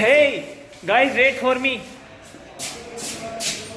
hey guys wait for me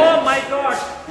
Oh my God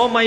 oh my